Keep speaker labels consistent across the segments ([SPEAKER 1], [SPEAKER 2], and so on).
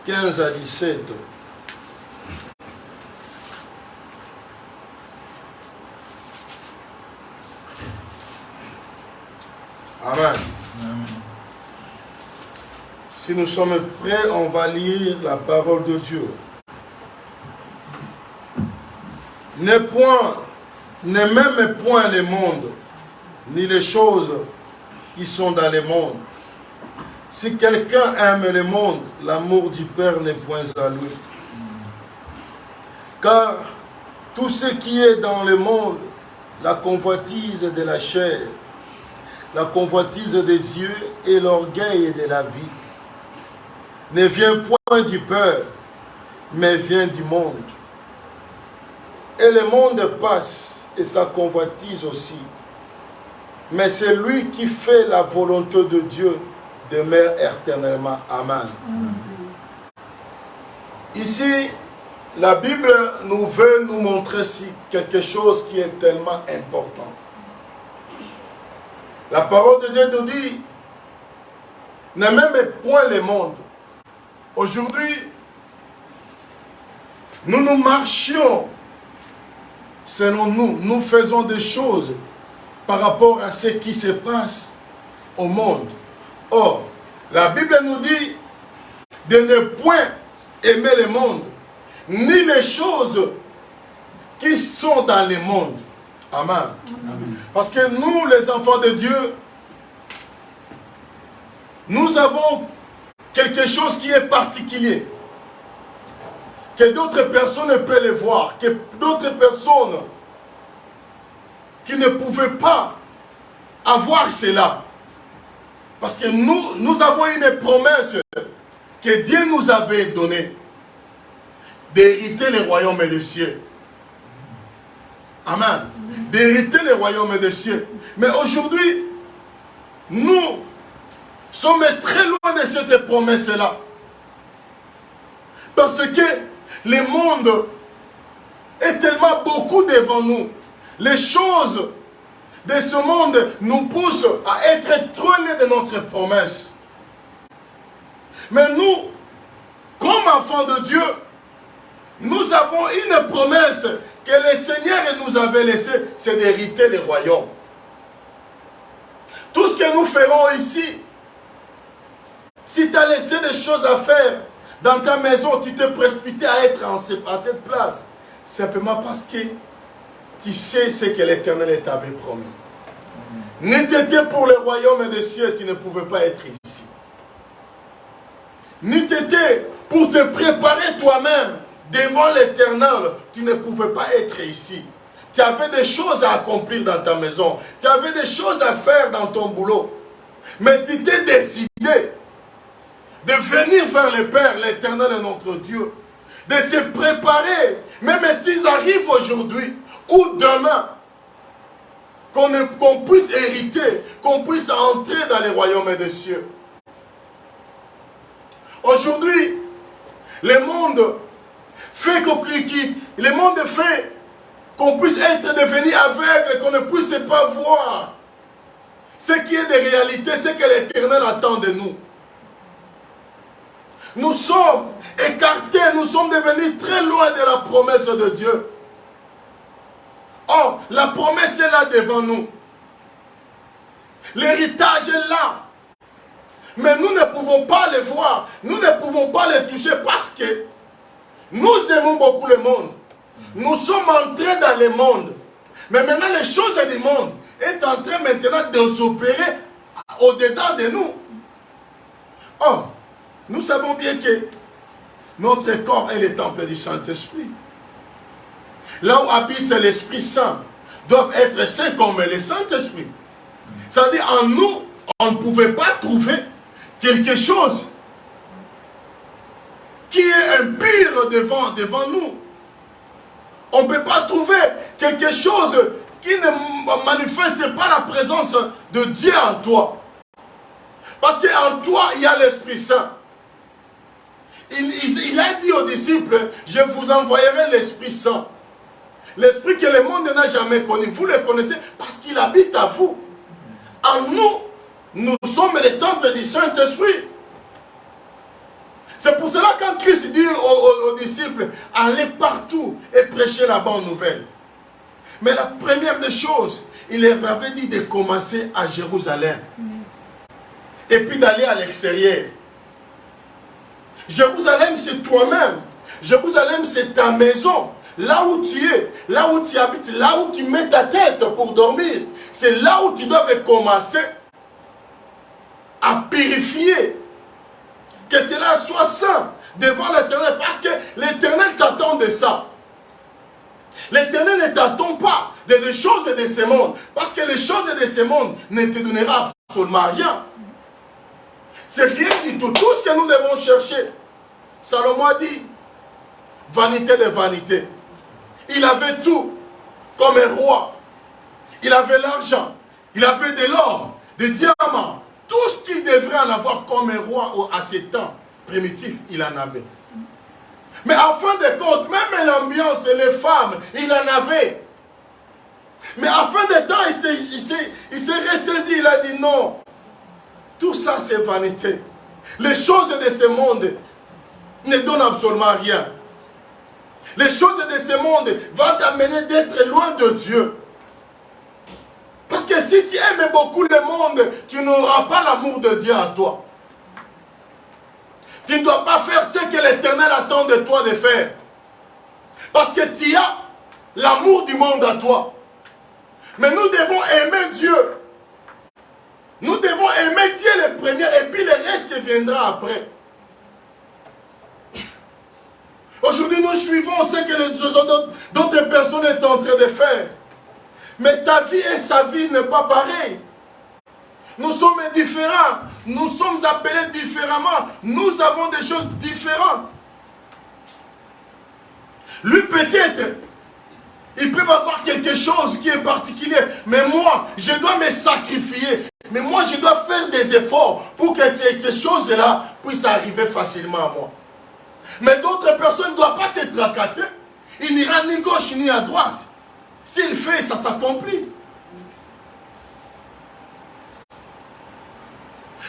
[SPEAKER 1] 15 à 17. Amen. Si nous sommes prêts, on va lire la parole de Dieu. N'aimez point le monde, ni les choses qui sont dans le monde. Si quelqu'un aime le monde, l'amour du Père n'est point à lui. Car tout ce qui est dans le monde, la convoitise de la chair, la convoitise des yeux et l'orgueil de la vie, ne vient point du Père, mais vient du monde. Et le monde passe, et sa convoitise aussi. Mais c'est lui qui fait la volonté de Dieu demeure éternellement. Amen. Ici, la Bible nous veut nous montrer quelque chose qui est tellement important. La parole de Dieu nous dit, n'aimez point le monde. Aujourd'hui, nous marchions selon nous. Nous faisons des choses par rapport à ce qui se passe au monde. Or, la Bible nous dit de ne point aimer le monde, ni les choses qui sont dans le monde. Amen. Amen. Parce que nous, les enfants de Dieu, nous avons quelque chose qui est particulier, que d'autres personnes peuvent le voir, que d'autres personnes qui ne pouvaient pas avoir cela. Parce que nous avons une promesse que Dieu nous avait donnée d'hériter le royaume des cieux. Amen. D'hériter le royaume des cieux. Mais aujourd'hui, nous sommes très loin de cette promesse-là. Parce que le monde est tellement beaucoup devant nous. Les choses de ce monde nous poussent à être trop loin de notre promesse. Mais nous, comme enfants de Dieu, nous avons une promesse que le Seigneur nous avait laissée, c'est d'hériter le royaume. Tout ce que nous ferons ici, si tu as laissé des choses à faire dans ta maison, tu t'es précipité à être à cette place, simplement parce que tu sais ce que l'Éternel t'avait promis. N'était pour le royaume des cieux, tu ne pouvais pas être ici. N'était pour te préparer toi-même devant l'Éternel, tu ne pouvais pas être ici. Tu avais des choses à accomplir dans ta maison. Tu avais des choses à faire dans ton boulot. Mais tu t'es décidé de venir vers le Père, l'Éternel est notre Dieu. De se préparer, même s'ils arrivent aujourd'hui ou demain, qu'on puisse hériter, qu'on puisse entrer dans les royaumes des cieux. Aujourd'hui, le monde fait qu'on puisse être devenu aveugle, qu'on ne puisse pas voir ce qui est de réalité, ce que l'Éternel attend de nous. Nous sommes écartés, nous sommes devenus très loin de la promesse de Dieu. Or, la promesse est là devant nous. L'héritage est là. Mais nous ne pouvons pas le voir. Nous ne pouvons pas le toucher parce que nous aimons beaucoup le monde. Nous sommes entrés dans le monde. Mais maintenant, les choses du monde est en train maintenant de s'opérer au-dedans de nous. Or, nous savons bien que notre corps est le temple du Saint-Esprit. Là où habite l'Esprit Saint, doivent être saints comme le Saint-Esprit. C'est-à-dire, en nous, on ne pouvait pas trouver quelque chose qui est impur devant nous. On ne peut pas trouver quelque chose qui ne manifeste pas la présence de Dieu en toi. Parce qu'en toi, il y a l'Esprit Saint. Il a dit aux disciples, je vous envoyerai l'Esprit Saint. L'Esprit que le monde n'a jamais connu. Vous le connaissez parce qu'il habite à vous. En nous, nous sommes le temple du Saint-Esprit. C'est pour cela pourquoi quand Christ dit aux disciples, allez partout et prêchez la bonne nouvelle. Mais la première des choses, il leur avait dit de commencer à Jérusalem. Et puis d'aller à l'extérieur. Jérusalem, c'est toi-même. Jérusalem, c'est ta maison. Là où tu es, là où tu habites, là où tu mets ta tête pour dormir. C'est là où tu dois commencer à purifier. Que cela soit saint devant l'Éternel. Parce que l'Éternel t'attend de ça. L'Éternel ne t'attend pas des choses de ce monde. Parce que les choses de ce monde ne te donneront absolument rien. C'est rien du tout. Tout ce que nous devons chercher. Salomon a dit, vanité de vanité. Il avait tout comme un roi. Il avait l'argent. Il avait de l'or, des diamants. Tout ce qu'il devrait en avoir comme un roi à ces temps primitifs, il en avait. Mais en fin de compte, même l'ambiance et les femmes, il en avait. Mais en fin de temps, il s'est ressaisi. Il a dit non. Tout ça, c'est vanité. Les choses de ce monde ne donnent absolument rien. Les choses de ce monde vont t'amener d'être loin de Dieu. Parce que si tu aimes beaucoup le monde, tu n'auras pas l'amour de Dieu en toi. Tu ne dois pas faire ce que l'Éternel attend de toi de faire. Parce que tu as l'amour du monde en toi. Mais nous devons aimer Dieu. Nous devons aimer Dieu le premier et puis le reste viendra après. Aujourd'hui, nous suivons ce que d'autres personnes sont en train de faire. Mais ta vie et sa vie n'est pas pareille. Nous sommes différents. Nous sommes appelés différemment. Nous avons des choses différentes. Lui peut-être, ils peuvent avoir quelque chose qui est particulier. Mais moi, je dois me sacrifier. Mais moi, je dois faire des efforts pour que ces choses-là puissent arriver facilement à moi. Mais d'autres personnes ne doivent pas se tracasser. Il n'ira ni gauche ni à droite. S'il fait, ça s'accomplit.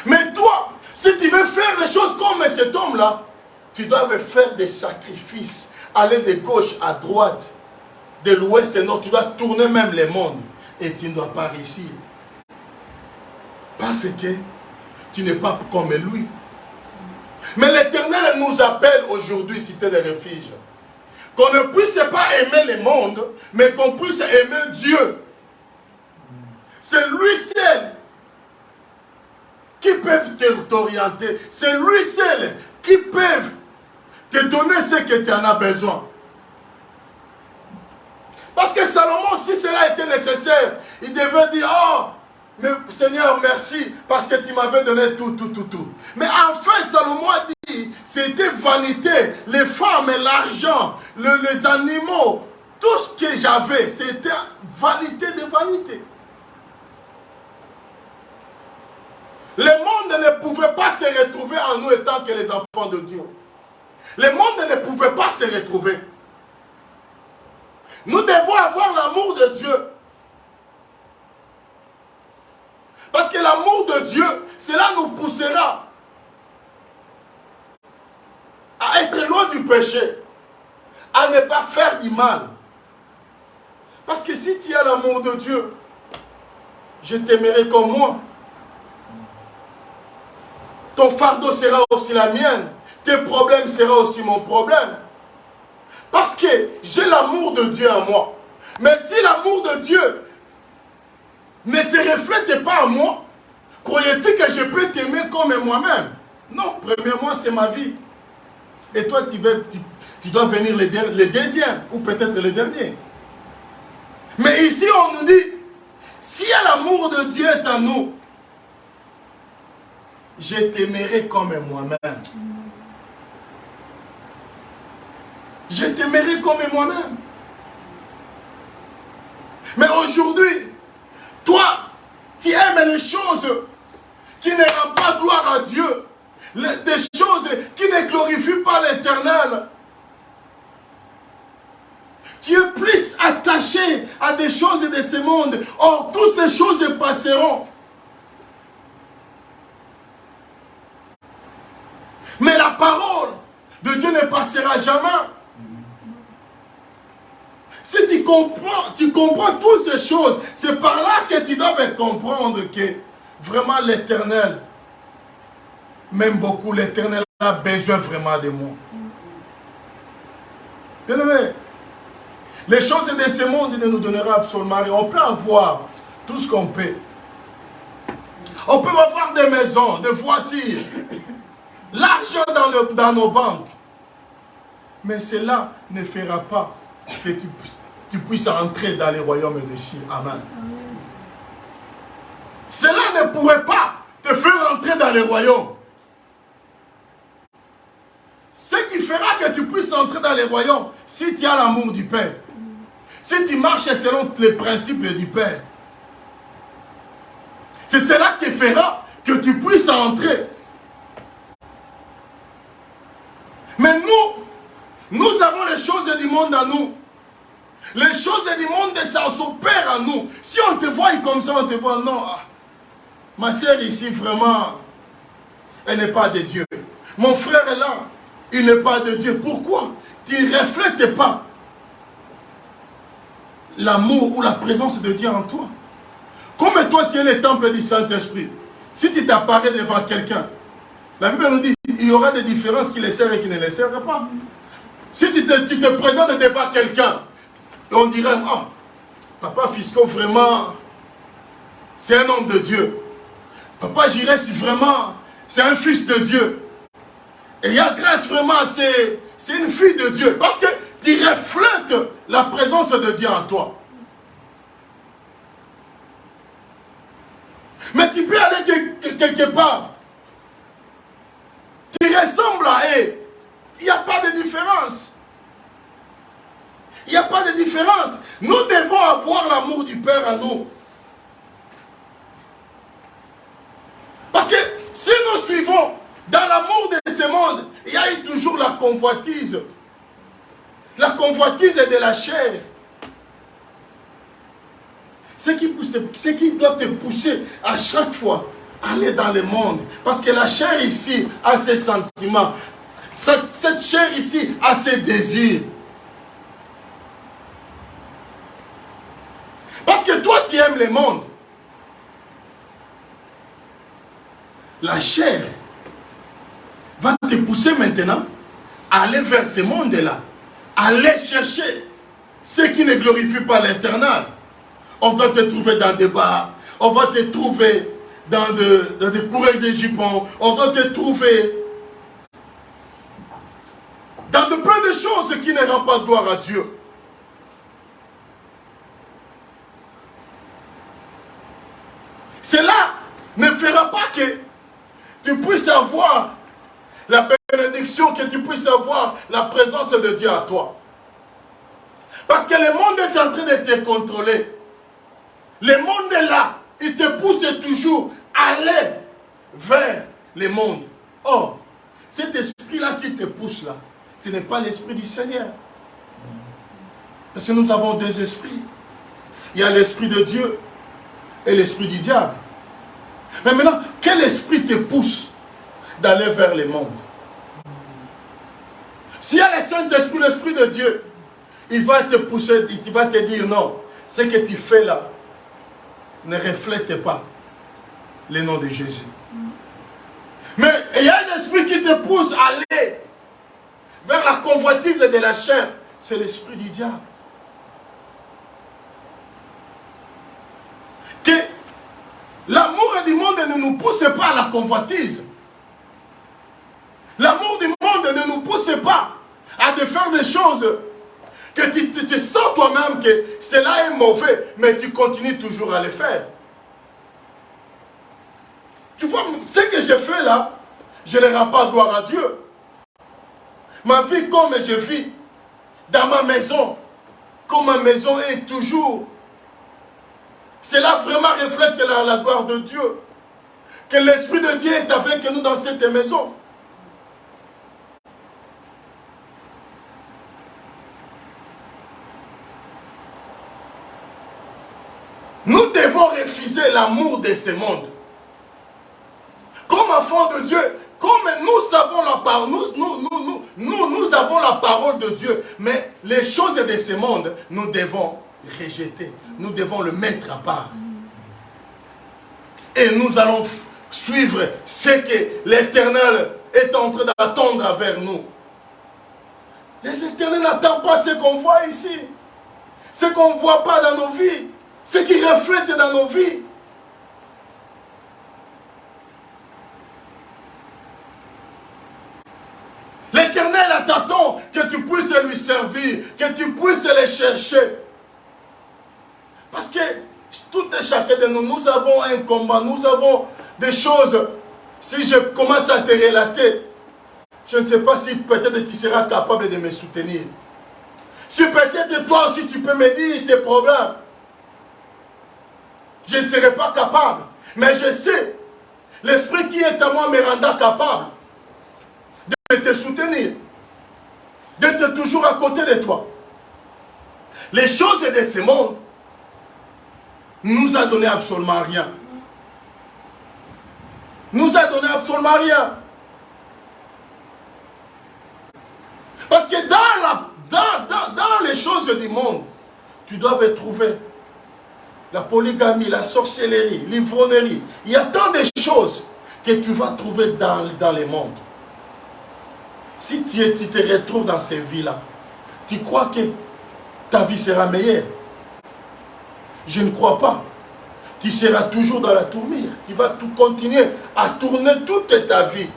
[SPEAKER 1] Mais toi, si tu veux faire les choses comme cet homme-là, tu dois faire des sacrifices. Aller de gauche à droite, de l'ouest et nord. Tu dois tourner même le monde. Et tu ne dois pas réussir. Parce que tu n'es pas comme lui. Mais l'Éternel nous appelle aujourd'hui, cité de refuge. Qu'on ne puisse pas aimer le monde, mais qu'on puisse aimer Dieu. C'est lui seul qui peut t'orienter. C'est lui seul qui peut te donner ce que tu en as besoin. Parce que Salomon, si cela était nécessaire, il devait dire, oh, mais Seigneur, merci, parce que tu m'avais donné tout. Mais enfin, Salomon a dit, c'était vanité, les femmes et l'argent, les animaux, tout ce que j'avais, c'était vanité de vanité. Le monde ne pouvait pas se retrouver en nous étant que les enfants de Dieu. Le monde ne pouvait pas se retrouver. Nous devons avoir l'amour de Dieu. Parce que l'amour de Dieu, cela nous poussera à être loin du péché, à ne pas faire du mal. Parce que si tu as l'amour de Dieu, je t'aimerai comme moi. Ton fardeau sera aussi la mienne. Tes problèmes seront aussi mon problème. Parce que j'ai l'amour de Dieu en moi. Mais si l'amour de Dieu ne se reflète pas en moi, croyez-tu que je peux t'aimer comme moi-même? Non, premièrement, c'est ma vie. Et toi, tu dois venir le deuxième, ou peut-être le dernier. Mais ici, on nous dit, si l'amour de Dieu est en nous, je t'aimerai comme moi-même. Je t'aimerai comme moi-même. Mais aujourd'hui, toi, tu aimes les choses qui ne rendent pas gloire à Dieu. Des choses qui ne glorifient pas l'Éternel. Tu es plus attaché à des choses de ce monde. Or, toutes ces choses passeront. Mais la parole passera jamais. Si tu comprends toutes ces choses, c'est par là que tu dois comprendre que vraiment l'Éternel m'aime beaucoup. L'Éternel a besoin vraiment de moi. Bien aimé, les choses de ce monde ne nous donnera absolument rien. On peut avoir tout ce qu'on peut. On peut avoir des maisons, des voitures, l'argent dans nos banques. Mais cela ne fera pas que tu puisses entrer dans les royaumes des cieux. Amen. Cela ne pourrait pas te faire entrer dans les royaumes. Ce qui fera que tu puisses entrer dans les royaumes, si tu as l'amour du Père, si tu marches selon les principes du Père, c'est cela qui fera que tu puisses entrer. Mais nous avons les choses du monde à nous. Les choses du monde, ça s'opère en nous. Si on te voit comme ça, on te voit, non, ma soeur ici, vraiment, elle n'est pas de Dieu. Mon frère est là, il n'est pas de Dieu. Pourquoi? Tu ne reflètes pas l'amour ou la présence de Dieu en toi. Comme toi, tu es le temple du Saint-Esprit. Si tu t'apparais devant quelqu'un, la Bible nous dit, il y aura des différences qui les servent et qui ne les servent pas. Si tu te présentes devant quelqu'un, on dirait, oh, Papa Fisco, vraiment, c'est un homme de Dieu. Papa Jiré, vraiment, c'est un fils de Dieu. Et il y a grâce, vraiment, c'est une fille de Dieu. Parce que tu reflètes la présence de Dieu en toi. Mais tu peux aller quelque part. Tu ressembles à elle. Il n'y a pas de différence. Il n'y a pas de différence. Nous devons avoir l'amour du Père en nous. Parce que si nous suivons dans l'amour de ce monde, il y a eu toujours la convoitise. La convoitise de la chair. Ce qui doit te pousser à chaque fois à aller dans le monde. Parce que la chair ici a ses sentiments. Cette chair ici a ses désirs. Parce que toi tu aimes le monde. La chair va te pousser maintenant à aller vers ce monde-là. Aller chercher ce qui ne glorifie pas l'Éternel. On va te trouver dans des bars, on va te trouver dans des coureurs de jupons, on va te trouver dans de plein de choses qui ne rendent pas gloire à Dieu. Cela ne fera pas que tu puisses avoir la bénédiction, que tu puisses avoir la présence de Dieu à toi. Parce que le monde est en train de te contrôler. Le monde est là. Il te pousse toujours à aller vers le monde. Or, cet esprit-là qui te pousse là, ce n'est pas l'esprit du Seigneur. Parce que nous avons deux esprits. Il y a l'esprit de Dieu et l'esprit du diable. Mais maintenant, quel esprit te pousse d'aller vers le monde? S'il y a le Saint-Esprit, l'esprit de Dieu, il va te pousser, il va te dire non, ce que tu fais là ne reflète pas le nom de Jésus. Mais il y a un esprit qui te pousse à aller vers la convoitise de la chair, c'est l'esprit du diable. Que l'amour du monde ne nous pousse pas à la convoitise. L'amour du monde ne nous pousse pas à de faire des choses que tu te sens toi-même que cela est mauvais, mais tu continues toujours à le faire. Tu vois, ce que je fais là, je ne rends pas gloire à Dieu. Ma vie comme je vis dans ma maison, comme ma maison est toujours, cela vraiment reflète la gloire de Dieu. Que l'Esprit de Dieu est avec nous dans cette maison. Nous devons refuser l'amour de ce monde. Comme enfants de Dieu, comme nous savons la parole, nous avons la parole de Dieu, mais les choses de ce monde, nous devons rejeter. Nous devons le mettre à part. Et nous allons suivre ce que l'Éternel est en train d'attendre vers nous. L'Éternel n'attend pas ce qu'on voit ici. Ce qu'on ne voit pas dans nos vies. Ce qui reflète dans nos vies. L'Éternel t'attend que tu puisses lui servir, que tu puisses le chercher. Parce que tout et chacun de nous, nous avons un combat, nous avons des choses. Si je commence à te relater, je ne sais pas si peut-être tu seras capable de me soutenir. Si peut-être toi aussi tu peux me dire tes problèmes, je ne serai pas capable. Mais je sais, l'Esprit qui est à moi me rendra capable de te soutenir, d'être toujours à côté de toi. Les choses de ce monde nous a donné absolument rien. Nous a donné absolument rien. Parce que dans les choses du monde, tu dois trouver la polygamie, la sorcellerie, l'ivrognerie. Il y a tant de choses que tu vas trouver dans le monde. Si tu te retrouves dans ces vies-là, tu crois que ta vie sera meilleure? Je ne crois pas. Tu seras toujours dans la tourmire. Tu vas tout continuer à tourner toute ta vie.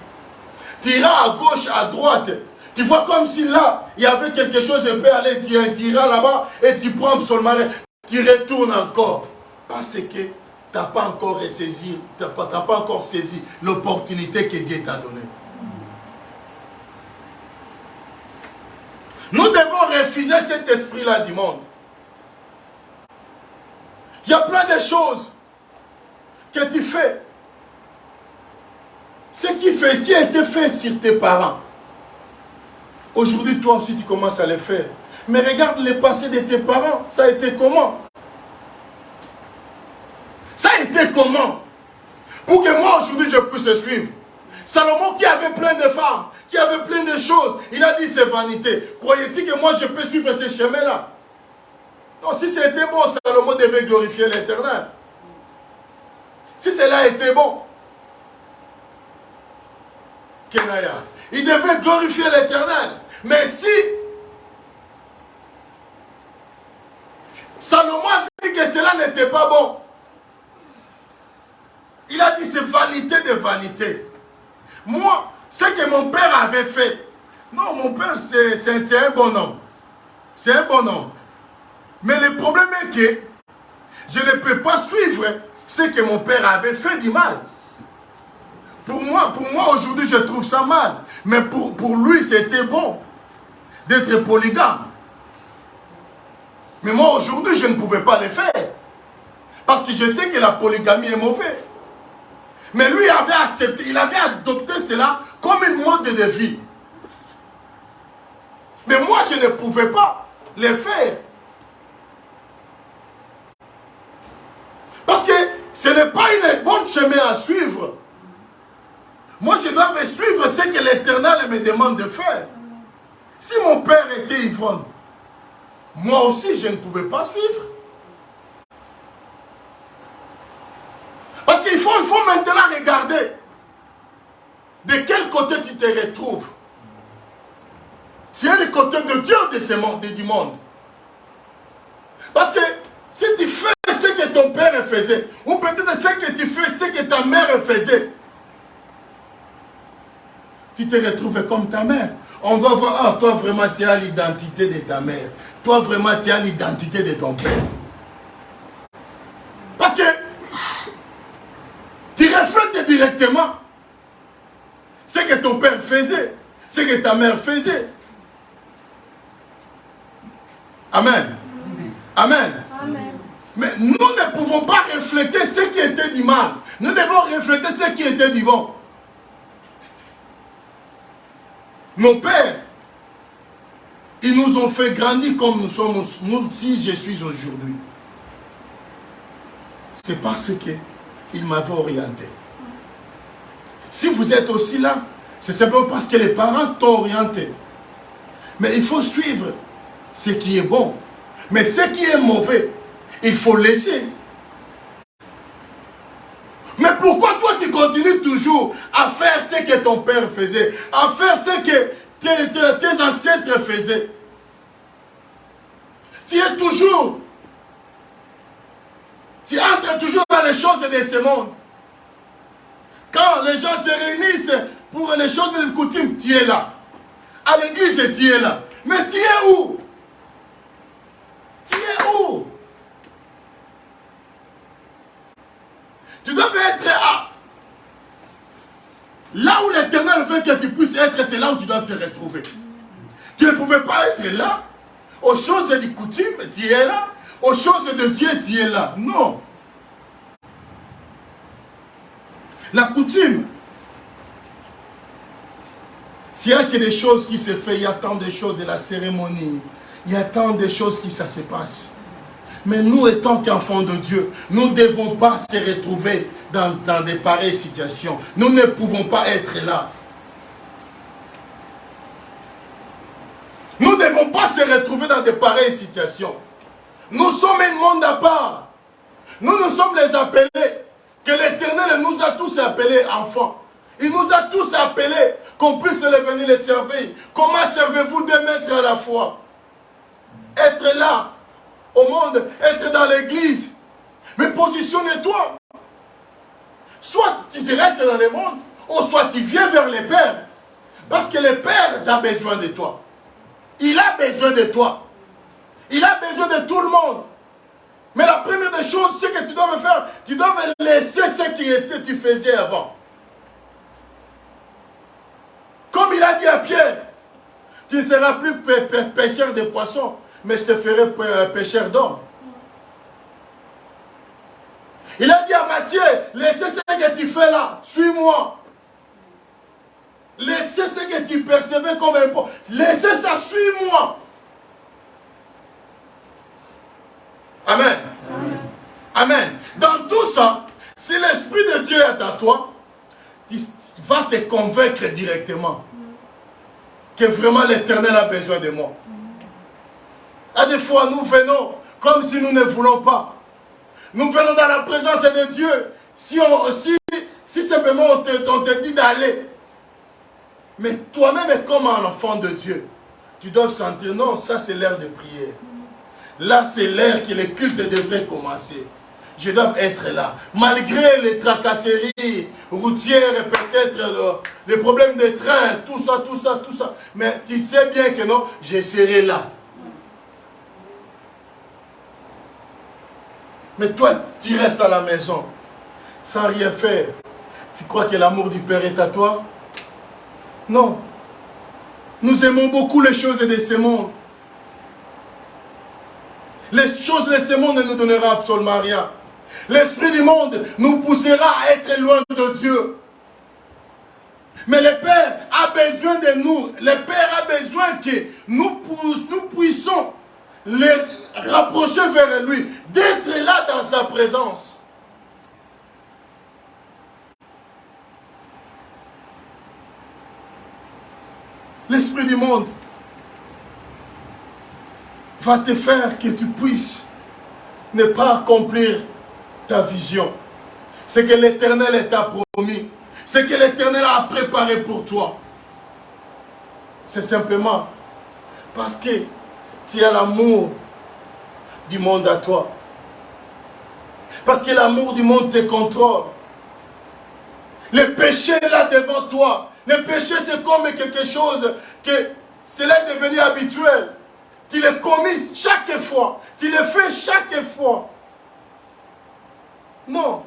[SPEAKER 1] Tu iras à gauche, à droite. Tu vois comme si là, il y avait quelque chose de peut aller, tu iras là-bas et tu prends absolument rien. Tu retournes encore. Parce que tu n'as pas encore saisi, l'opportunité que Dieu t'a donnée. Nous devons refuser cet esprit-là du monde. Il y a plein de choses que tu fais. Ce qui a été fait sur tes parents. Aujourd'hui, toi aussi, tu commences à le faire. Mais regarde le passé de tes parents. Ça a été comment? Ça a été comment? Pour que moi, aujourd'hui, je puisse suivre. Salomon qui avait plein de femmes, qui avait plein de choses, il a dit c'est vanité. Croyez-vous que moi, je peux suivre ces chemins-là? Non, si c'était bon, Salomon devait glorifier l'Éternel. Si cela était bon, Kenaya, il devait glorifier l'Éternel. Mais si Salomon a vu que cela n'était pas bon, il a dit c'est vanité de vanité. Moi, ce que mon père avait fait, non, mon père c'est un bon homme. C'est un bon homme. Mais le problème est que je ne peux pas suivre ce que mon père avait fait du mal. Pour moi aujourd'hui, je trouve ça mal. Mais pour lui, c'était bon d'être polygame. Mais moi, aujourd'hui, je ne pouvais pas le faire. Parce que je sais que la polygamie est mauvaise. Mais lui avait accepté, il avait adopté cela comme une mode de vie. Mais moi, je ne pouvais pas le faire. Parce que ce n'est pas une bonne chemin à suivre. Moi, je dois suivre ce que l'Éternel me demande de faire. Si mon père était ivrogne, moi aussi, je ne pouvais pas suivre. Parce qu'il faut maintenant regarder de quel côté tu te retrouves. Tu es du côté de Dieu ou de ce monde, du monde. Parce que si tu fais ce que ton père faisait, ou peut-être ce que tu fais, ce que ta mère faisait, tu te retrouves comme ta mère. On va voir, ah, toi vraiment tu as l'identité de ta mère. Toi vraiment tu as l'identité de ton père. Parce que tu reflètes directement ce que ton père faisait, ce que ta mère faisait. Amen. Amen. Amen. Mais nous ne pouvons pas refléter ce qui était du mal. Nous devons refléter ce qui était du bon. Nos pères, ils nous ont fait grandir comme nous sommes, nous, si je suis aujourd'hui. C'est parce qu'ils m'avaient orienté. Si vous êtes aussi là, c'est simplement parce que les parents t'ont orienté. Mais il faut suivre ce qui est bon. Mais ce qui est mauvais, il faut laisser. Mais pourquoi toi tu continues toujours à faire ce que ton père faisait, à faire ce que tes ancêtres faisaient? Tu entres toujours dans les choses de ce monde. Quand les gens se réunissent pour les choses de coutume, tu es là. À l'église, tu es là. Mais tu es où? Tu es où? Tu dois être là où l'Éternel veut que tu puisses être, c'est là où tu dois te retrouver. Tu ne pouvais pas être là. Aux choses de coutume, tu es là. Aux choses de Dieu, tu es là. Non. La coutume, s'il y a que des choses qui se font, il y a tant de choses de la cérémonie, il y a tant de choses qui ça se passe. Mais nous, étant qu'enfants de Dieu, nous ne devons pas se retrouver dans des pareilles situations. Nous ne pouvons pas être là. Nous ne devons pas se retrouver dans de pareilles situations. Nous sommes un monde à part. Nous sommes les appelés. Que l'Éternel nous a tous appelés enfants. Il nous a tous appelés qu'on puisse venir les servir. Comment servez-vous 2 mètres à la fois? Être là, au monde, être dans l'église. Mais positionne-toi. Soit tu restes dans le monde, ou soit tu viens vers les pères. Parce que le Père a besoin de toi. Il a besoin de toi. Il a besoin de tout le monde. Mais la première des choses, c'est que tu dois me faire, tu dois me laisser ce que tu faisais avant. Comme il a dit à Pierre, tu ne seras plus pêcheur de poissons, mais je te ferai pêcheur d'hommes. Il a dit à Matthieu, laissez ce que tu fais là, suis-moi. Laissez ce que tu percevais comme important. Laissez ça, suis-moi. Amen. Amen. Amen. Dans tout ça, si l'Esprit de Dieu est à toi, il va te convaincre directement que vraiment l'Éternel a besoin de moi. À des fois, nous venons comme si nous ne voulons pas. Nous venons dans la présence de Dieu. Si simplement on te dit d'aller. Mais toi-même, comme un enfant de Dieu, tu dois sentir, non, ça c'est l'heure de prière. Là, c'est l'heure que le culte devrait commencer. Je dois être là. Malgré les tracasseries routières, peut-être les problèmes de train, tout ça. Mais tu sais bien que non, je serai là. Mais toi, tu restes à la maison, sans rien faire. Tu crois que l'amour du Père est à toi? Non. Nous aimons beaucoup les choses de ce monde. Les choses de ce monde ne nous donneront absolument rien. L'esprit du monde nous poussera à être loin de Dieu. Mais le Père a besoin de nous. Le Père a besoin que nous puissions les rapprocher vers lui. D'être là dans sa présence. L'esprit du monde va te faire que tu puisses ne pas accomplir ta vision. Ce que l'Éternel t'a promis. Ce que l'Éternel a préparé pour toi. C'est simplement parce que tu as l'amour du monde à toi. Parce que l'amour du monde te contrôle. Le péché est là devant toi. Le péché, c'est comme quelque chose que cela est devenu habituel. Tu le commis chaque fois. Tu le fais chaque fois. Non.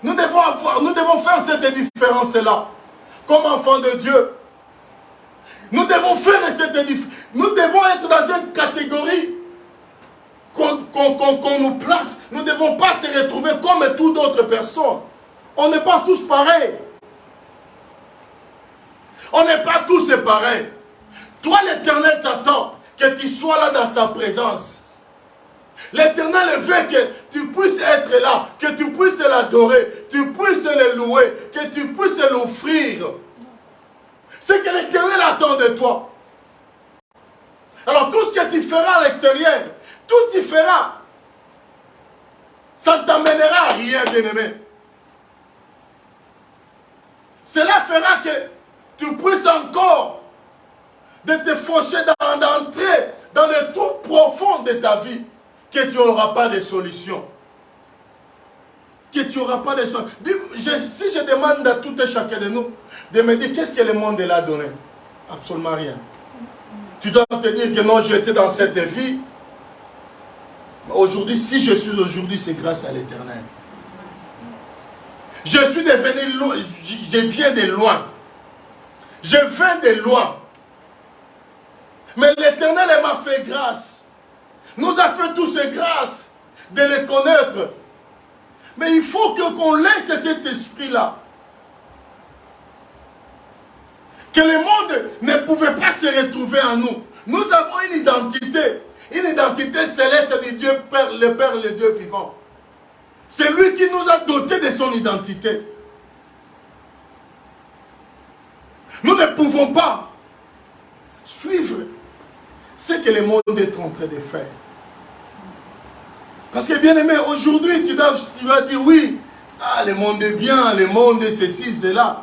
[SPEAKER 1] Nous devons faire cette différence-là. Comme enfants de Dieu. Nous devons faire cette différence. Nous devons être dans une catégorie qu'on nous place. Nous ne devons pas se retrouver comme toutes d'autres personnes. On n'est pas tous pareils. On n'est pas tous pareils. Toi, l'Éternel t'attend que tu sois là dans sa présence. L'Éternel veut que tu puisses être là, que tu puisses l'adorer, tu puisses le louer, que tu puisses l'offrir. C'est que l'Éternel attend de toi. Alors tout ce que tu feras à l'extérieur, tout y fera. Ça ne t'amènera à rien, bien-aimé. Cela fera que tu puisses encore de te faucher d'entrer dans le trou profond de ta vie, que tu n'auras pas de solution. Que tu n'auras pas de solution. Si je demande à tout et chacun de nous de me dire qu'est-ce que le monde l'a donné, absolument rien. Tu dois te dire que non, j'étais dans cette vie. Aujourd'hui, si je suis aujourd'hui, c'est grâce à l'Éternel. Je suis devenu loin, je viens de loin. Je viens de loin. Mais l'Éternel m'a fait grâce. Nous a fait tous ces grâces de les connaître. Mais il faut qu'on laisse cet esprit-là. Que le monde ne pouvait pas se retrouver en nous. Nous avons une identité céleste de Dieu, Père, le Dieu vivant. C'est lui qui nous a dotés de son identité. Nous ne pouvons pas suivre ce que le monde est en train de faire. Parce que bien aimé, aujourd'hui, tu vas dire oui, ah, le monde est bien, le monde est ceci, cela.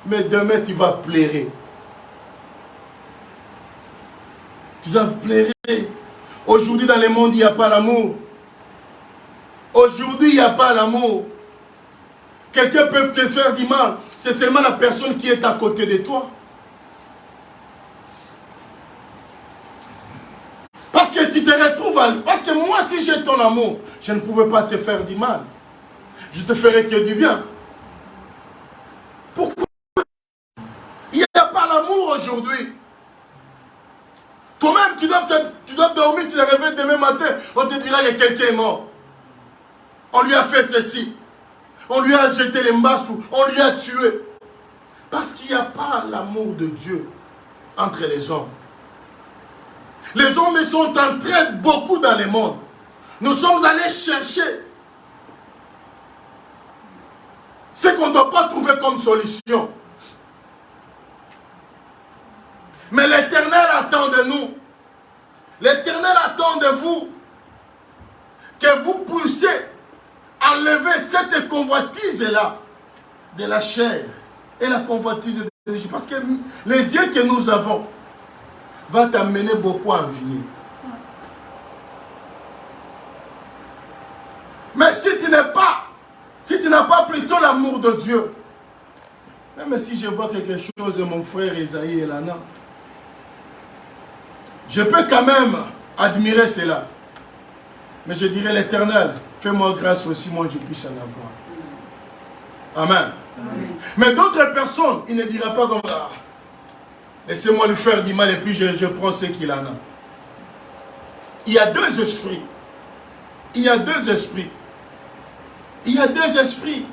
[SPEAKER 1] Mais demain, tu vas pleurer. Tu dois pleurer. Aujourd'hui, dans le monde, il n'y a pas l'amour. Aujourd'hui, il n'y a pas l'amour. Quelqu'un peut te faire du mal. C'est seulement la personne qui est à côté de toi. Parce que tu te retrouves... Parce que moi, si j'ai ton amour, je ne pouvais pas te faire du mal. Je te ferai que du bien. Pourquoi? Il n'y a pas l'amour aujourd'hui. Toi-même, tu dois dormir, tu te réveilles demain matin, on te dira que quelqu'un est mort. On lui a fait ceci. On lui a jeté les mbassous. On lui a tué. Parce qu'il n'y a pas l'amour de Dieu entre les hommes. Les hommes sont entrés beaucoup dans le monde. Nous sommes allés chercher ce qu'on ne doit pas trouver comme solution. Mais l'Éternel attend de nous. L'Éternel attend de vous que vous puissiez enlever cette convoitise-là de la chair et la convoitise de l'Égypte. Parce que les yeux que nous avons vont t'amener beaucoup à envier. Mais si tu n'as pas plutôt l'amour de Dieu, même si je vois quelque chose de mon frère Esaïe et Lana, je peux quand même admirer cela. Mais je dirais l'Éternel, fais-moi grâce aussi, moi je puisse en avoir. Amen. Amen. Mais d'autres personnes, il ne dira pas comme ça. Laissez-moi lui faire du mal et puis je prends ce qu'il en a. Il y a deux esprits. Il y a deux esprits. Il y a deux esprits.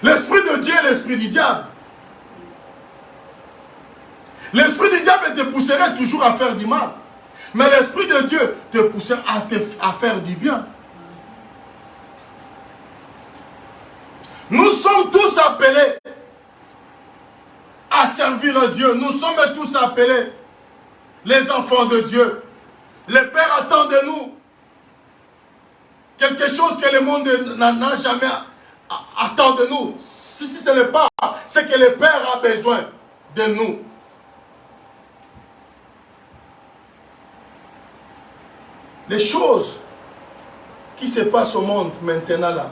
[SPEAKER 1] L'esprit de Dieu et l'esprit du diable. L'esprit du diable te pousserait toujours à faire du mal. Mais l'esprit de Dieu te pousserait à faire du bien. Nous sommes tous appelés à servir Dieu. Nous sommes tous appelés les enfants de Dieu. Le Père attend de nous quelque chose que le monde n'a jamais attend de nous. Si ce n'est pas, c'est que le Père a besoin de nous. Les choses qui se passent au monde maintenant là,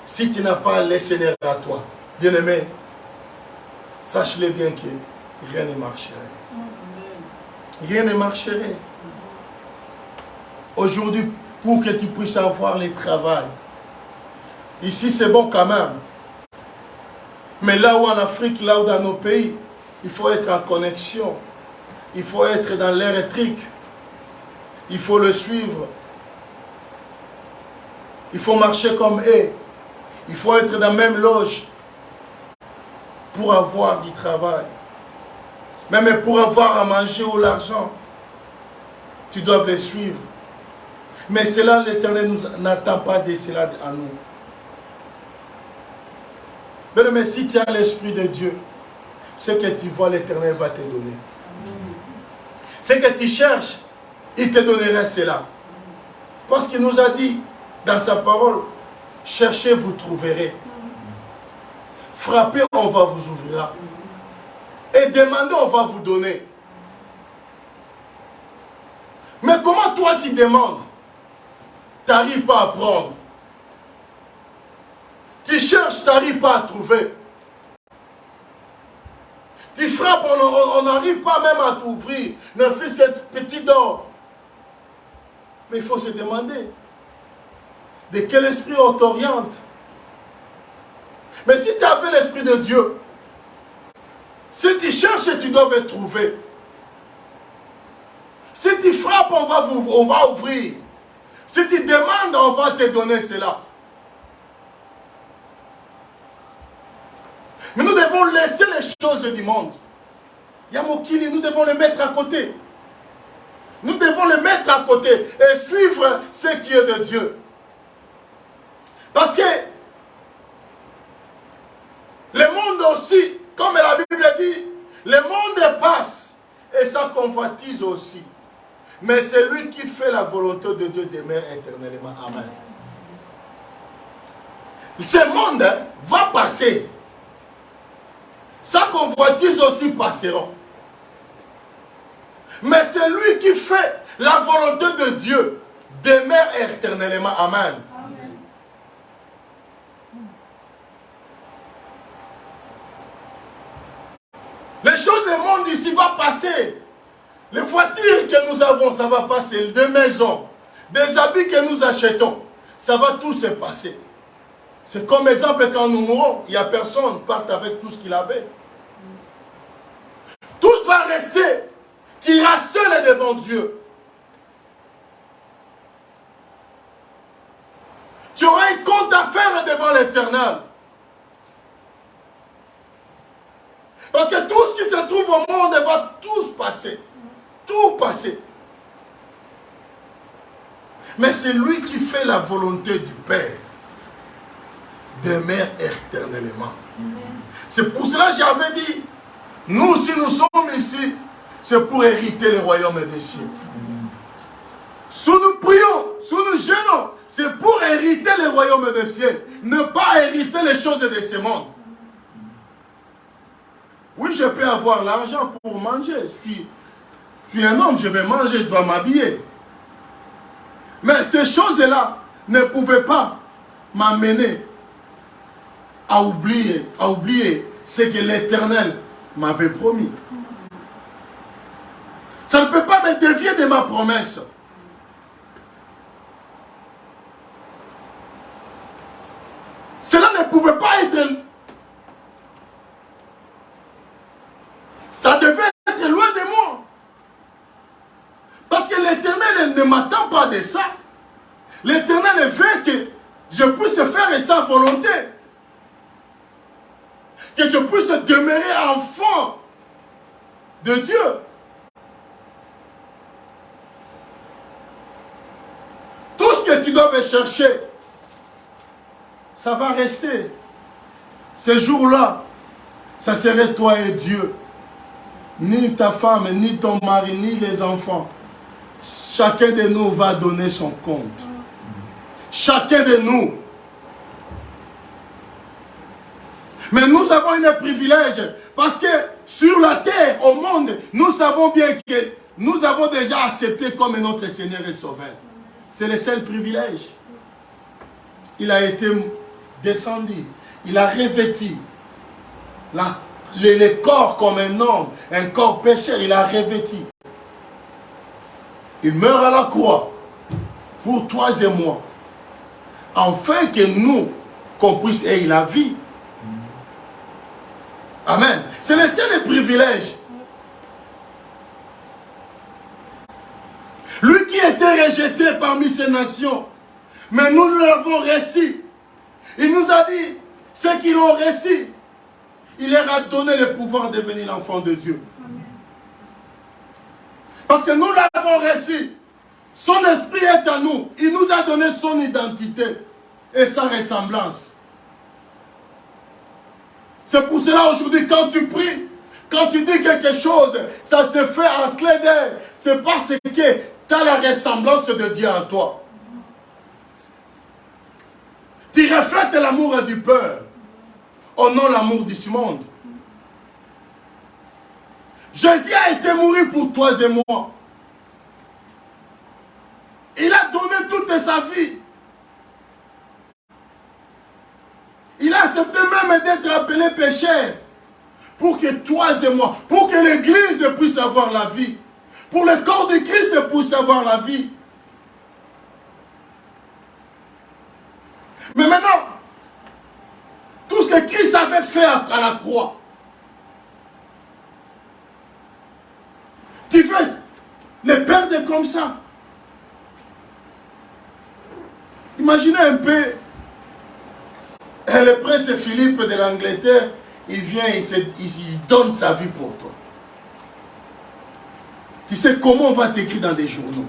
[SPEAKER 1] si tu n'as pas le Seigneur à toi, bien-aimé, sache-le bien que rien ne marcherait. Rien ne marcherait. Aujourd'hui, pour que tu puisses avoir le travail, ici c'est bon quand même. Mais là où en Afrique, là où dans nos pays, il faut être en connexion. Il faut être dans l'air électrique. Il faut le suivre. Il faut marcher comme eux. Il faut être dans la même loge pour avoir du travail. Même pour avoir à manger ou l'argent, tu dois les suivre. Mais cela, l'Éternel n'attend pas de cela à nous. Mais si tu as l'Esprit de Dieu, ce que tu vois, l'Éternel va te donner. Ce que tu cherches, il te donnerait cela. Parce qu'il nous a dit dans sa parole, cherchez, vous trouverez. Frappez, on va vous ouvrir. Et demandez, on va vous donner. Mais comment toi tu demandes? Tu n'arrives pas à prendre. Tu cherches, tu n'arrives pas à trouver. Tu frappes, on n'arrive pas même à t'ouvrir. Ne fût-ce que petit d'or. Mais il faut se demander, de quel esprit on t'oriente? Mais si tu avais l'esprit de Dieu, si tu cherches, tu dois me trouver. Si tu frappes, on va ouvrir. Si tu demandes, on va te donner cela. Mais nous devons laisser les choses du monde. Yamokili, nous devons les mettre à côté. Nous devons les mettre à côté et suivre ce qui est de Dieu. Parce que le monde aussi, comme la Bible dit, le monde passe et sa convoitise aussi. Mais celui qui fait la volonté de Dieu demeure éternellement. Amen. Ce monde va passer. Sa convoitise aussi passera. Mais celui qui fait la volonté de Dieu demeure éternellement. Amen. Amen. Les choses du monde ici vont passer. Les voitures que nous avons, ça va passer. Des maisons, des habits que nous achetons, ça va tout se passer. C'est comme exemple quand nous mourons, il n'y a personne qui part avec tout ce qu'il avait. Tout va rester. Tu iras seul devant Dieu. Tu auras un compte à faire devant l'Éternel. Parce que tout ce qui se trouve au monde va tous passer. Tout passer. Mais c'est lui qui fait la volonté du Père demeure éternellement. C'est pour cela que j'avais dit, nous si nous sommes ici, c'est pour hériter le royaume des cieux. Si nous prions, si nous jeûnons, c'est pour hériter le royaume des cieux. Ne pas hériter les choses de ce monde. Oui, je peux avoir l'argent pour manger. Je suis un homme, je vais manger, je dois m'habiller. Mais ces choses-là ne pouvaient pas m'amener à oublier ce que l'Éternel m'avait promis. Ça ne peut pas me dévier de ma promesse. Cela ne pouvait pas être... Ça devait être loin de moi. Parce que l'Éternel ne m'attend pas de ça. L'Éternel veut que je puisse faire sa volonté. Que je puisse demeurer enfant de Dieu. Tout ce que tu dois chercher, ça va rester. Ce jour-là, ça serait toi et Dieu. Ni ta femme, ni ton mari, ni les enfants. Chacun de nous va donner son compte. Chacun de nous. Mais nous avons un privilège. Parce que sur la terre, au monde, nous savons bien que nous avons déjà accepté comme notre Seigneur et Sauveur. C'est le seul privilège. Il a été descendu. Il a revêtu le corps comme un homme, un corps pécheur, il a revêtu. Il meurt à la croix pour toi et moi. Afin que nous, qu'on puisse ayer la vie. Amen. C'est le seul privilège. Lui qui était rejeté parmi ces nations, mais nous l'avons reçu. Il nous a dit, ceux qui l'ont reçu, il leur a donné le pouvoir de devenir l'enfant de Dieu. Parce que nous l'avons reçu. Son esprit est à nous. Il nous a donné son identité et sa ressemblance. C'est pour cela aujourd'hui, quand tu pries, Quand tu dis quelque chose, ça se fait en clé d'œil. C'est parce que tu as la ressemblance de Dieu en toi. Tu reflètes l'amour du Père, au nom de l'amour de ce monde. Jésus a été mouru pour toi et moi. Il a donné toute sa vie. Il a accepté même d'être appelé pécheur. Pour que toi et moi, pour que l'Église puisse avoir la vie. Pour le corps de Christ puisse avoir la vie. Mais maintenant, tout ce que Christ avait fait à la croix, tu fais les perdre comme ça. Imaginez un peu, le prince Philippe de l'Angleterre, il vient, il donne sa vie pour toi. Tu sais comment on va t'écrire dans des journaux.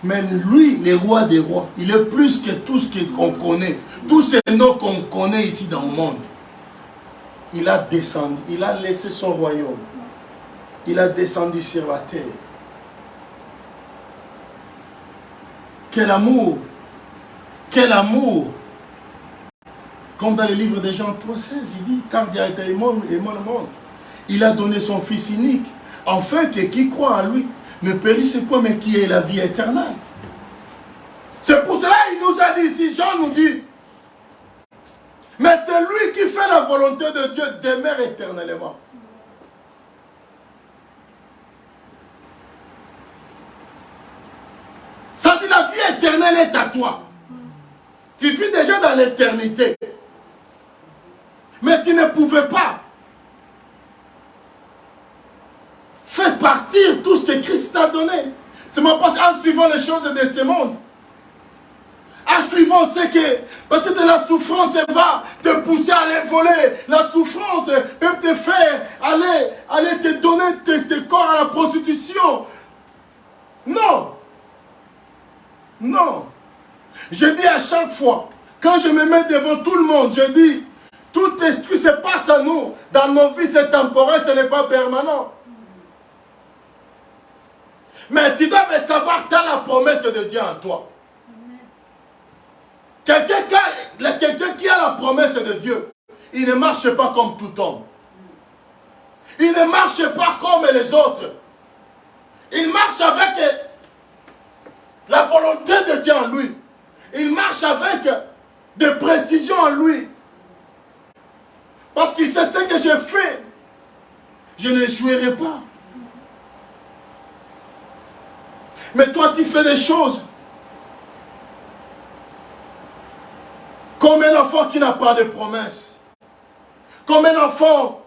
[SPEAKER 1] Mais lui, le roi des rois, il est plus que tout ce qu'on connaît. Tous ces noms qu'on connaît ici dans le monde. Il a descendu, il a laissé son royaume. Il a descendu sur la terre. Quel amour! Quel amour! Comme dans le livre de Jean 3,16, il dit, car Dieu a été aimé le monde. Il a donné son Fils unique, afin que qui croit en lui ne périsse point, mais qui ait la vie éternelle. C'est pour cela qu'il nous a dit ici, Jean nous dit, mais c'est lui qui fait la volonté de Dieu demeure éternellement. Ça dit la vie éternelle est à toi. Tu vis déjà dans l'éternité. Mais tu ne pouvais pas faire partir tout ce que Christ t'a donné. C'est mon passé en suivant les choses de ce monde. En suivant ce que peut-être la souffrance va te pousser à aller voler. La souffrance peut te faire aller te donner tes corps à la prostitution. Non. Non. Je dis à chaque fois, quand je me mets devant tout le monde, je dis, tout ce qui se passe à nous, dans nos vies, c'est temporaire, ce n'est pas permanent. Mais tu dois savoir que tu as la promesse de Dieu en toi. Quelqu'un qui a la promesse de Dieu, il ne marche pas comme tout homme. Il ne marche pas comme les autres. Il marche avec la volonté de Dieu en lui. Il marche avec des précisions en lui. Parce qu'il sait ce que j'ai fait. Je n'échouerai pas. Mais toi, tu fais des choses comme un enfant qui n'a pas de promesse. Comme un enfant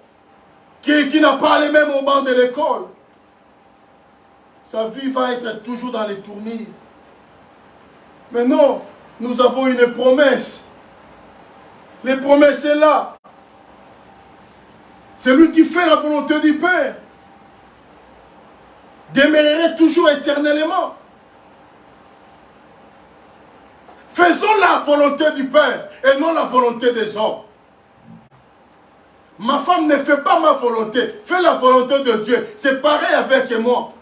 [SPEAKER 1] qui n'a pas allé même au banc de l'école. Sa vie va être toujours dans les tourments. Mais non, nous avons une promesse. Les promesses sont là. C'est lui qui fait la volonté du Père. Demeurerait toujours éternellement. Faisons la volonté du Père et non la volonté des hommes. Ma femme ne fait pas ma volonté, fait la volonté de Dieu. C'est pareil avec moi.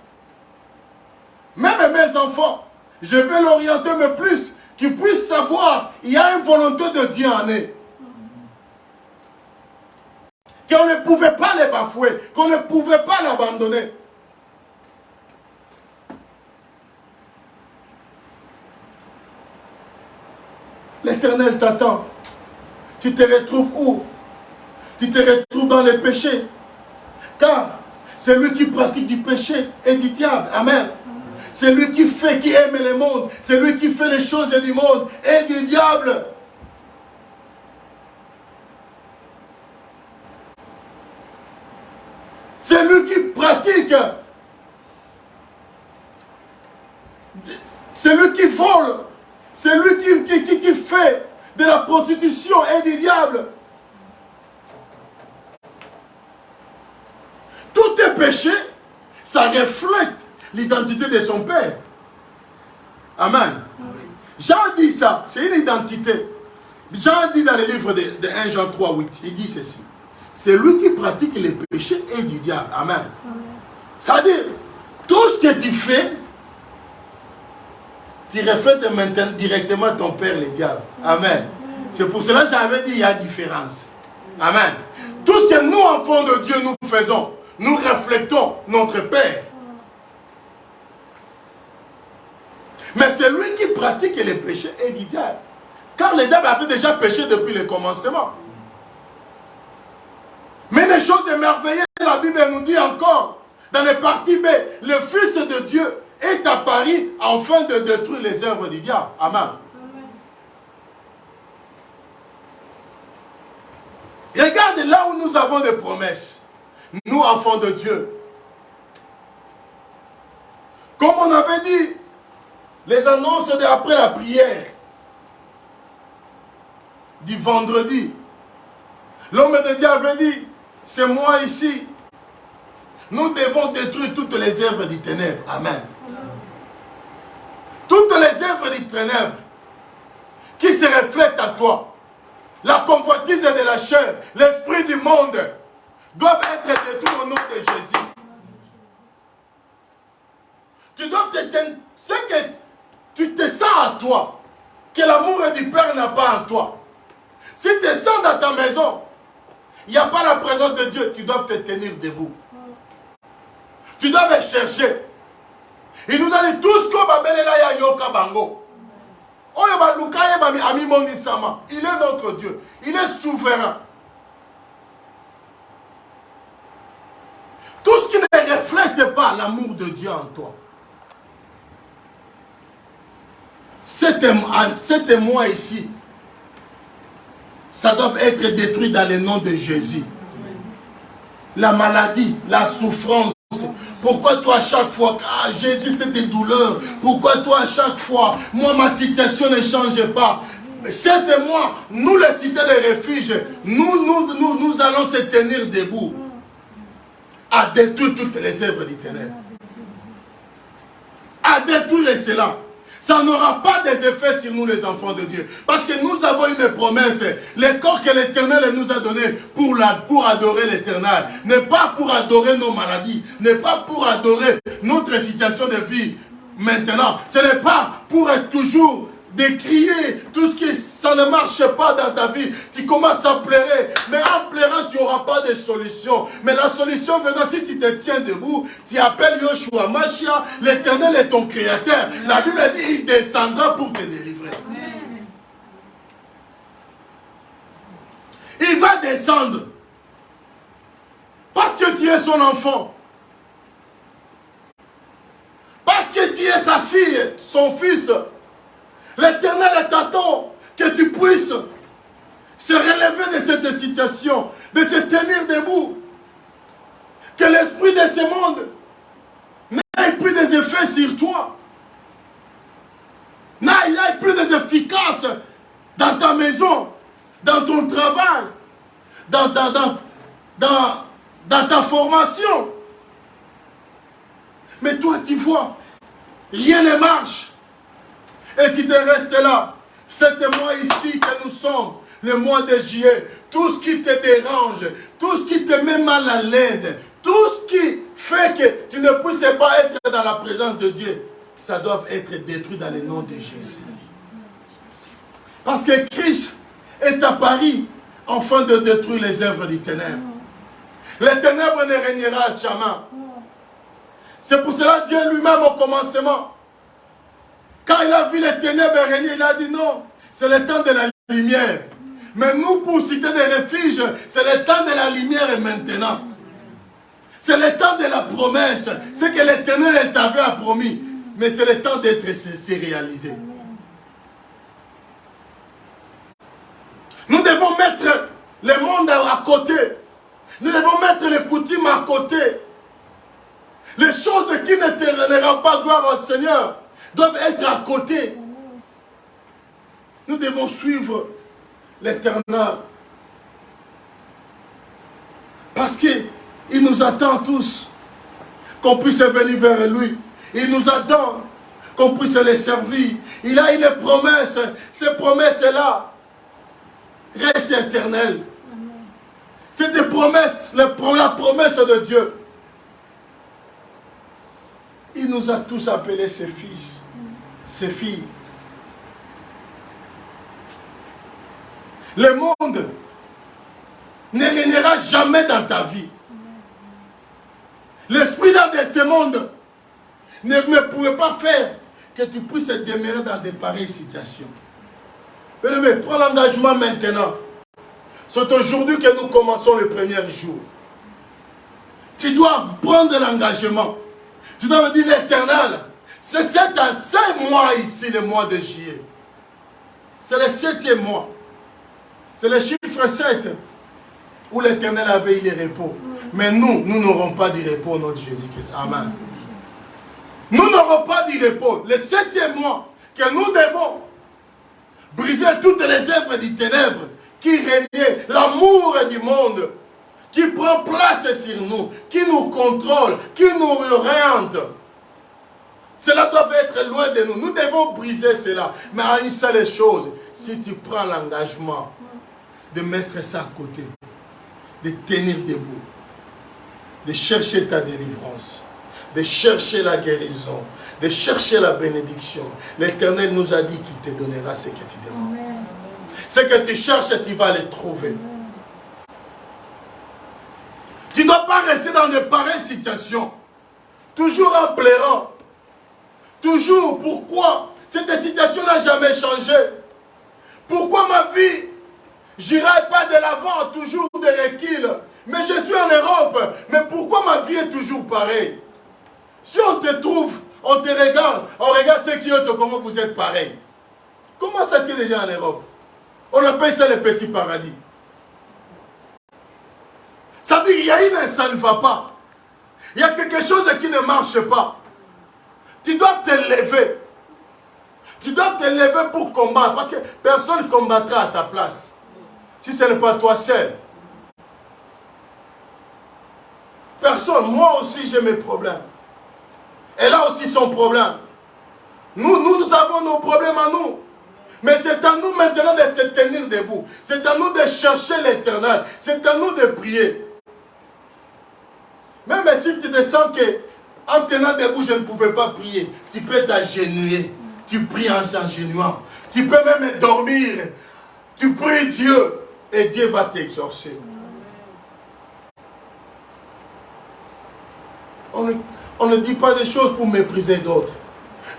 [SPEAKER 1] Même mes enfants, je vais l'orienter mais plus, qu'ils puissent savoir il y a une volonté de Dieu en eux. Qu'on ne pouvait pas les bafouer, qu'on ne pouvait pas l'abandonner. L'Éternel t'attend. Tu te retrouves où? Tu te retrouves dans les péchés. Car c'est lui qui pratique du péché et du diable. Amen. C'est lui qui fait, qui aime le monde. C'est lui qui fait les choses du monde et du diable. C'est lui qui pratique. C'est lui qui vole. C'est lui qui fait de la prostitution et du diable. Tout est péché, ça reflète l'identité de son Père. Amen. Jean dit ça, c'est une identité. Jean dit dans le livre de 1 Jean 3, 8, il dit ceci. c'est lui qui pratique les péchés et du diable. Amen. C'est-à-dire, tout ce que tu fais, tu reflètes maintenant directement ton père, le diable. Amen. C'est pour cela que j'avais dit il y a différence. Amen. Tout ce que nous, enfants de Dieu, nous faisons, nous reflétons notre père. Mais c'est lui qui pratique les péchés et du diable. Car le diable avait déjà péché depuis le commencement. Mais les choses émerveillées, la Bible nous dit encore, dans les parties B, le Fils de Dieu est apparu afin de détruire les œuvres du diable. Amen. Regarde là où nous avons des promesses. Nous, enfants de Dieu. Comme on avait dit, les annonces après la prière du vendredi. L'homme de Dieu avait dit, c'est moi ici. Nous devons détruire toutes les œuvres du ténèbre. Amen. Toutes les œuvres du ténèbre qui se reflètent à toi. La convoitise de la chair, l'esprit du monde doivent être détruits au nom de Jésus. Tu dois c'est que tu te sens à toi, que l'amour du Père n'a pas en toi. Si tu sens dans ta maison, il n'y a pas la présence de Dieu, tu dois te tenir debout. Tu dois me chercher. Il nous a dit tout ce qu'on va mener là, il y a Yoka Bango. Il est notre Dieu. Il est souverain. Tout ce qui ne reflète pas l'amour de Dieu en toi. C'était moi ici. Ça doit être détruit dans le nom de Jésus. La maladie, la souffrance. Pourquoi toi à chaque fois, Jésus c'est des douleurs. Pourquoi toi à chaque fois, moi ma situation ne change pas. C'est moi, nous les cités de refuge, nous allons se tenir debout. À détruire toutes les œuvres du ténèbre. À détruire cela. Ça n'aura pas des effets sur nous les enfants de Dieu. Parce que nous avons une promesse. Le corps que l'Éternel nous a donné pour adorer l'Éternel. N'est pas pour adorer nos maladies. N'est pas pour adorer notre situation de vie maintenant. Ce n'est pas pour être toujours de crier tout ce qui ça ne marche pas dans ta vie. Tu commences à pleurer. Mais en pleurant, tu n'auras pas de solution. Mais la solution venant, si tu te tiens debout, tu appelles Yoshua Mashiach, l'Éternel est ton créateur. La Bible dit, il descendra pour te délivrer. Il va descendre. Parce que tu es son enfant. Parce que tu es sa fille, son fils. L'Éternel t'attend que tu puisses se relever de cette situation, de se tenir debout. Que l'esprit de ce monde n'ait plus des effets sur toi. N'ait plus des efficaces dans ta maison, dans ton travail, dans ta formation. Mais toi, tu vois, rien ne marche. Et tu te restes là. C'est moi ici que nous sommes, le mois de juillet. Tout ce qui te dérange, tout ce qui te met mal à l'aise, tout ce qui fait que tu ne puisses pas être dans la présence de Dieu, ça doit être détruit dans le nom de Jésus. Parce que Christ est apparu afin de détruire les œuvres du ténèbre. Les ténèbres ne régnera jamais. C'est pour cela que Dieu lui-même au commencement, quand il a vu les ténèbres régner, il a dit non, c'est le temps de la lumière. Mais nous, pour citer des refuges, c'est le temps de la lumière maintenant. C'est le temps de la promesse. C'est que l'Éternel t'avait promis. Mais c'est le temps d'être réalisé. Nous devons mettre le monde à côté. Nous devons mettre les coutumes à côté. Les choses qui ne te rendent pas gloire au Seigneur doivent être à côté. Nous devons suivre l'Éternel. Parce qu'il nous attend tous qu'on puisse venir vers lui. Il nous attend qu'on puisse les servir. Il a une promesse. Ces promesses-là restent éternelles. C'est des promesses, la promesse de Dieu. Il nous a tous appelés ses fils, ses filles. Le monde ne régnera jamais dans ta vie. L'esprit dans ce monde ne pouvait pas faire que tu puisses demeurer dans de pareilles situations. Mais prends l'engagement maintenant. C'est aujourd'hui que nous commençons le premier jour. Tu dois prendre l'engagement. Tu dois me dire l'Éternel. C'est 5 mois ici, le mois de juillet. C'est le 7e mois. C'est le chiffre 7 où l'Éternel avait eu le repos. Mais nous n'aurons pas de repos au nom de Jésus-Christ. Amen. Nous n'aurons pas de repos. Le 7e mois que nous devons briser toutes les œuvres du ténèbre qui régnaient, l'amour du monde, qui prend place sur nous, qui nous contrôle, qui nous oriente. Cela doit être loin de nous. Nous devons briser cela. Mais à une seule chose, si tu prends l'engagement de mettre ça à côté, de tenir debout, de chercher ta délivrance, de chercher la guérison, de chercher la bénédiction, l'Éternel nous a dit qu'il te donnera ce que tu demandes. Ce que tu cherches, tu vas le trouver. Tu ne dois pas rester dans de pareilles situations, toujours en pleurant. Toujours, pourquoi cette situation n'a jamais changé? Pourquoi ma vie, j'irai pas de l'avant, toujours de recul? Mais je suis en Europe, mais pourquoi ma vie est toujours pareille? Si on te trouve, on te regarde, on regarde ceux qui ont, comment vous êtes pareil. Comment ça tient déjà en Europe? On appelle ça le petit paradis. Ça veut dire qu'il y a une, ça ne va pas. Il y a quelque chose qui ne marche pas. Tu dois te lever. Tu dois te lever pour combattre. Parce que personne ne combattra à ta place. Si ce n'est pas toi seul. Personne. Moi aussi j'ai mes problèmes. Elle a aussi son problème. Nous avons nos problèmes à nous. Mais c'est à nous maintenant de se tenir debout. C'est à nous de chercher l'Éternel. C'est à nous de prier. Même si tu te sens que en tenant debout, je ne pouvais pas prier. Tu peux t'agenouiller. Tu pries en s'agenouillant. Tu peux même dormir. Tu pries Dieu. Et Dieu va t'exaucer. On ne dit pas des choses pour mépriser d'autres.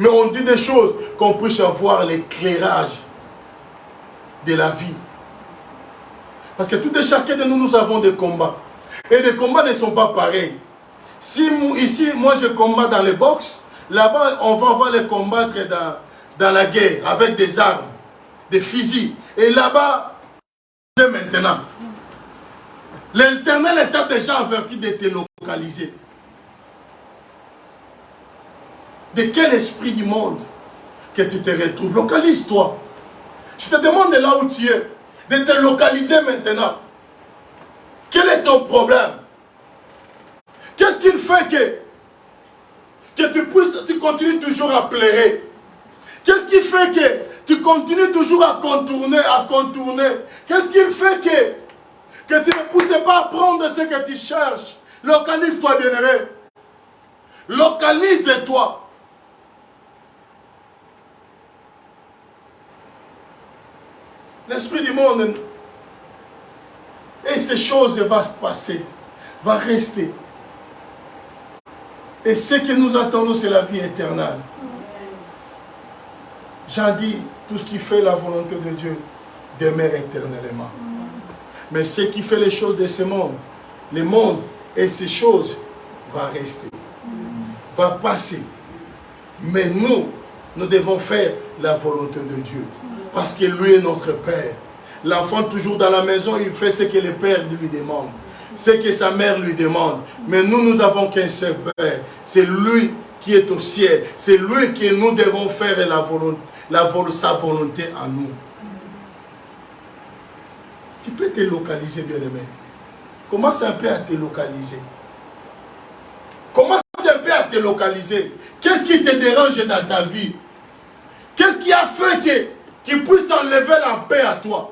[SPEAKER 1] Mais on dit des choses qu'on puisse avoir l'éclairage de la vie. Parce que tout et chacun de nous, nous avons des combats. Et les combats ne sont pas pareils. Si ici, moi je combats dans les box, là-bas, on va les combattre dans la guerre, avec des armes, des fusils. Et là-bas, c'est maintenant. L'Éternel t'a déjà averti de te localiser. De quel esprit du monde que tu te retrouves? Localise-toi. Je te demande de là où tu es, de te localiser maintenant. Quel est ton problème? Qu'est-ce qu'il fait que tu continues toujours à pleurer? Qu'est-ce qui fait que tu continues toujours à contourner? Qu'est-ce qui fait que tu ne pousses pas à prendre ce que tu cherches? Localise-toi, bien-aimé. Localise-toi. L'esprit du monde, et ces choses vont se passer, vont rester. Et ce que nous attendons, c'est la vie éternelle. Jean dit, tout ce qui fait la volonté de Dieu demeure éternellement. Mais ce qui fait les choses de ce monde, le monde et ces choses, va rester, va passer. Mais nous devons faire la volonté de Dieu. Parce que lui est notre Père. L'enfant toujours dans la maison, il fait ce que le Père lui demande. Ce que sa mère lui demande. Mais nous avons qu'un seul Père. C'est lui qui est au ciel. C'est lui que nous devons faire sa volonté à nous. Tu peux te localiser, bien-aimé. Commence un peu à te localiser. Commence un peu à te localiser. Qu'est-ce qui te dérange dans ta vie? Qu'est-ce qui a fait que tu puisses enlever la paix à toi?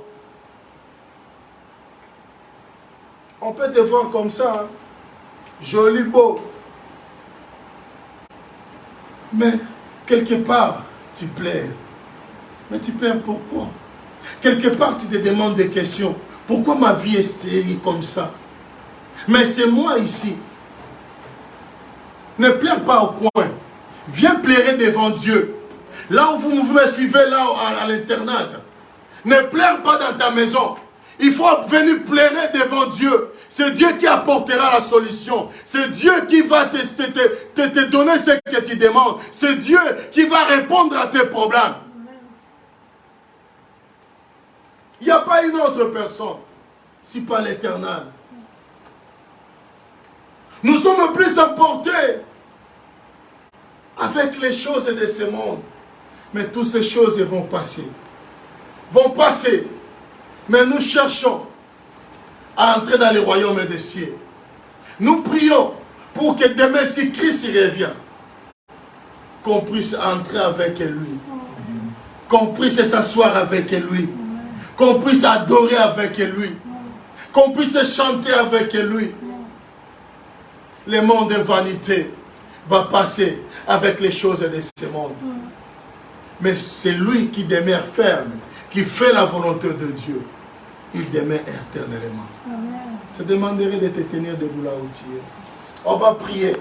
[SPEAKER 1] On peut te voir comme ça, hein. Joli, beau. Mais quelque part, tu pleures. Mais tu pleures pourquoi? Quelque part, tu te demandes des questions. Pourquoi ma vie est stérile comme ça? Mais c'est moi ici. Ne pleure pas au coin. Viens pleurer devant Dieu. Là où vous me suivez, là à l'internat. Ne pleure pas dans ta maison. Il faut venir pleurer devant Dieu. C'est Dieu qui apportera la solution. C'est Dieu qui va te donner ce que tu demandes. C'est Dieu qui va répondre à tes problèmes. Il n'y a pas une autre personne, si pas l'Éternel. Nous sommes plus emportés avec les choses de ce monde. Mais toutes ces choses vont passer. Vont passer. Mais nous cherchons à entrer dans le royaume des cieux. Nous prions pour que demain, si Christ revient, qu'on puisse entrer avec lui. Qu'on puisse s'asseoir avec lui. Qu'on puisse adorer avec lui. Qu'on puisse chanter avec lui. Le monde de vanité va passer avec les choses de ce monde. Mais c'est lui qui demeure ferme, qui fait la volonté de Dieu. Il demeure éternellement. Je te demanderai de te tenir debout là où tu es. On va prier.